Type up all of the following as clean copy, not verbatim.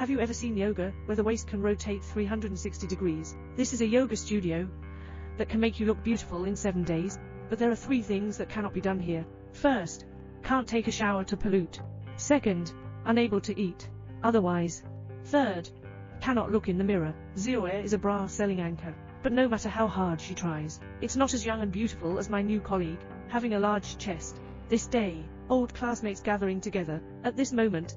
Have you ever seen yoga, where the waist can rotate 360 degrees? This is a yoga studio that can make you look beautiful in 7 days, but there are 3 things that cannot be done here. First, can't take a shower to pollute. Second, unable to eat otherwise. Third, cannot look in the mirror. Zero Air is a bra selling anchor, but no matter how hard she tries, it's not as young and beautiful as my new colleague, having a large chest. This day, old classmates gathering together. At this moment,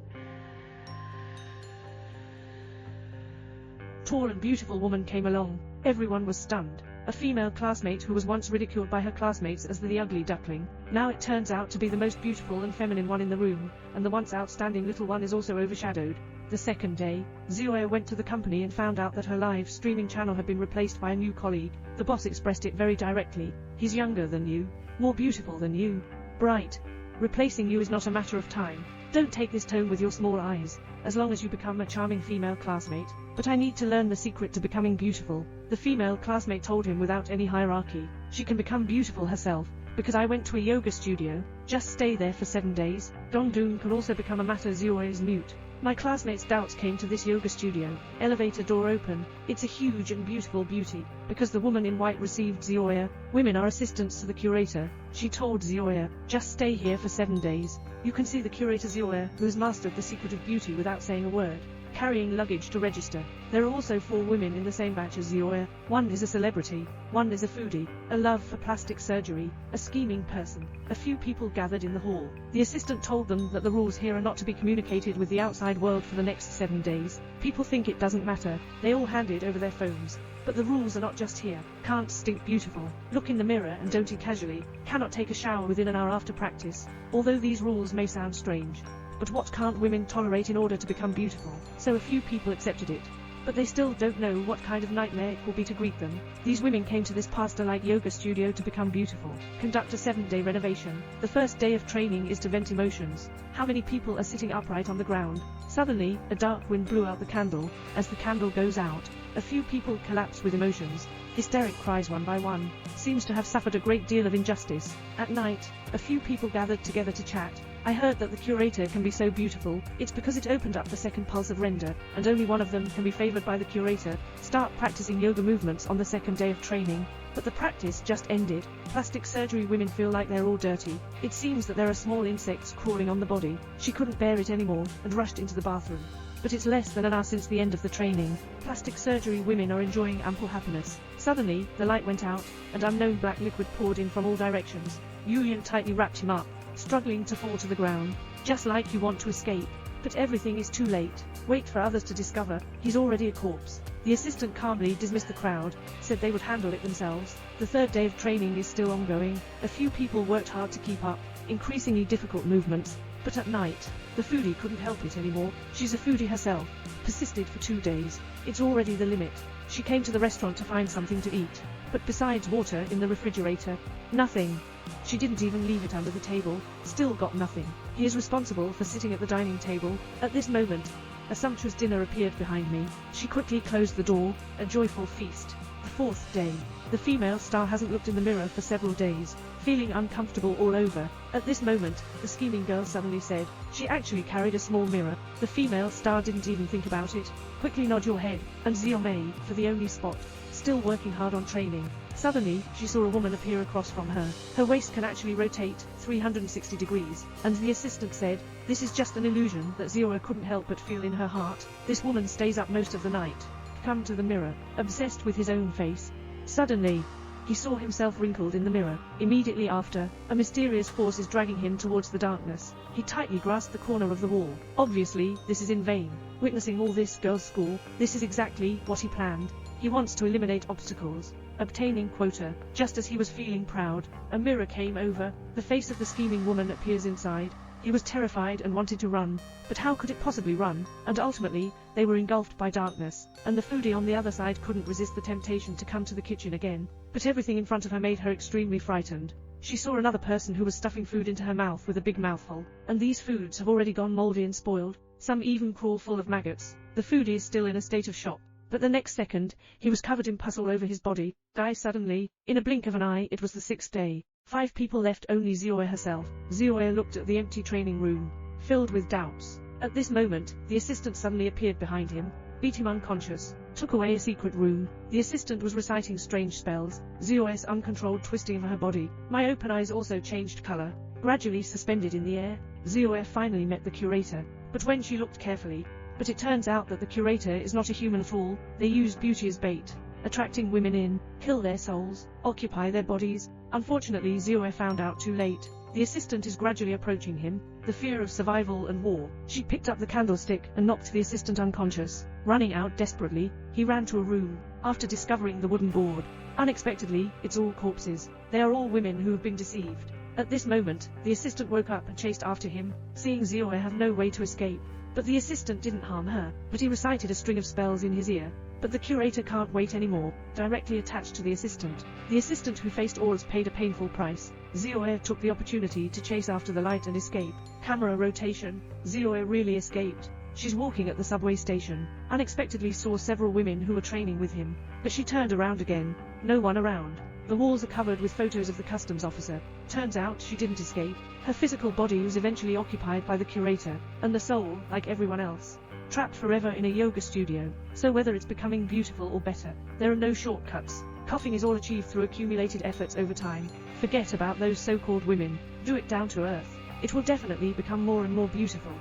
tall and beautiful woman came along. Everyone was stunned. A female classmate who was once ridiculed by her classmates as the ugly duckling, now it turns out to be the most beautiful and feminine one in the room, and the once outstanding little one is also overshadowed. The second day, Zero went to the company and found out that her live streaming channel had been replaced by a new colleague. The boss expressed it very directly. He's younger than you, more beautiful than you, bright. Replacing you is not a matter of time. Don't take this tone with your small eyes, as long as you become a charming female classmate. But I need to learn the secret to becoming beautiful. The female classmate told him without any hierarchy. She can become beautiful herself, because I went to a yoga studio. Just stay there for 7 days. Dong-doon can also become a matter. Zero is mute. My classmates' doubts came to this yoga studio. Elevator door open. It's a huge and beautiful beauty. Because the woman in white received Zero. Women are assistants to the curator. She told Zero, just stay here for 7 days. You can see the curator Zero, who has mastered the secret of beauty without saying a word. Carrying luggage to register. There are also 4 women in the same batch as Zero. One is a celebrity, one is a foodie, a love for plastic surgery, a scheming person. A few people gathered in the hall. The assistant told them that the rules here are not to be communicated with the outside world for the next 7 days. People think it doesn't matter. They all handed over their phones. But the rules are not just here. Can't stink beautiful. Look in the mirror and don't eat casually. Cannot take a shower within an hour after practice. Although these rules may sound strange. But what can't women tolerate in order to become beautiful? So a few people accepted it. But they still don't know what kind of nightmare it will be to greet them. These women came to this pastor-like yoga studio to become beautiful. Conduct a 7-day renovation. The first day of training is to vent emotions. How many people are sitting upright on the ground? Suddenly, a dark wind blew out the candle. As the candle goes out, a few people collapse with emotions. Hysteric cries one by one. Seems to have suffered a great deal of injustice. At night, a few people gathered together to chat. I heard that the curator can be so beautiful. It's because it opened up the second pulse of render, and only one of them can be favored by the curator. Start practicing yoga movements on the 2nd day of training. But the practice just ended. Plastic surgery women feel like they're all dirty. It seems that there are small insects crawling on the body. She couldn't bear it anymore, and rushed into the bathroom. But it's less than an hour since the end of the training. Plastic surgery women are enjoying ample happiness. Suddenly, the light went out, and unknown black liquid poured in from all directions. Yulian tightly wrapped him up, struggling to fall to the ground. Just like you want to escape. But everything is too late. Wait for others to discover. He's already a corpse. The assistant calmly dismissed the crowd, said they would handle it themselves. The 3rd day of training is still ongoing. A few people worked hard to keep up, increasingly difficult movements. But at night, the foodie couldn't help it anymore. She's a foodie herself. Persisted for 2 days. It's already the limit. She came to the restaurant to find something to eat. But besides water in the refrigerator, nothing. She didn't even leave it under the table. Still got nothing. He is responsible for sitting at the dining table. At this moment, a sumptuous dinner appeared behind me. She quickly closed the door. A joyful feast. The 4th day. The female star hasn't looked in the mirror for several days, feeling uncomfortable all over. At this moment, the scheming girl suddenly said, she actually carried a small mirror. The female star didn't even think about it. Quickly nod your head, and Xiaomei, for the only spot. Still working hard on training. Suddenly, she saw a woman appear across from her. Her waist can actually rotate 360 degrees, and the assistant said, this is just an illusion that Zero couldn't help but feel in her heart. This woman stays up most of the night. Come to the mirror, obsessed with his own face. Suddenly, he saw himself wrinkled in the mirror. Immediately after, a mysterious force is dragging him towards the darkness. He tightly grasped the corner of the wall. Obviously, this is in vain. Witnessing all this girls' school, this is exactly what he planned. He wants to eliminate obstacles. Obtaining quota. Just as he was feeling proud, a mirror came over. The face of the scheming woman appears inside. He was terrified and wanted to run. But how could it possibly run? And ultimately, they were engulfed by darkness. And the foodie on the other side couldn't resist the temptation to come to the kitchen again. But everything in front of her made her extremely frightened. She saw another person who was stuffing food into her mouth with a big mouthful. And these foods have already gone moldy and spoiled. Some even crawl full of maggots. The foodie is still in a state of shock. But the next second, he was covered in pus all over his body. Suddenly, in a blink of an eye, it was the 6th day. 5 people left, only Zero herself. Zero looked at the empty training room, filled with doubts. At this moment, the assistant suddenly appeared behind him, beat him unconscious, took away a secret room. The assistant was reciting strange spells, Zio's uncontrolled twisting of her body. My open eyes also changed color, gradually suspended in the air. Zio finally met the curator, but when she looked carefully, it turns out that the curator is not a human fool. They used beauty as bait, attracting women in, kill their souls, occupy their bodies. Unfortunately, Zio found out too late. The assistant is gradually approaching him, the fear of survival and war. She picked up the candlestick and knocked the assistant unconscious. Running out desperately, he ran to a room, after discovering the wooden board. Unexpectedly, it's all corpses. They are all women who have been deceived. At this moment, the assistant woke up and chased after him, seeing Zio have no way to escape. But the assistant didn't harm her, but he recited a string of spells in his ear. But the curator can't wait anymore, directly attached to the assistant. The assistant who faced odds paid a painful price. Zio took the opportunity to chase after the light and escape. Camera rotation. Zio really escaped. She's walking at the subway station, unexpectedly saw several women who were training with him, but she turned around again. No one around. The walls are covered with photos of the customs officer. Turns out she didn't escape. Her physical body was eventually occupied by the curator, and the soul, like everyone else, trapped forever in a yoga studio. So whether it's becoming beautiful or better, there are no shortcuts. Coughing is all achieved through accumulated efforts over time. Forget about those so-called women. Do it down to earth. It will definitely become more and more beautiful.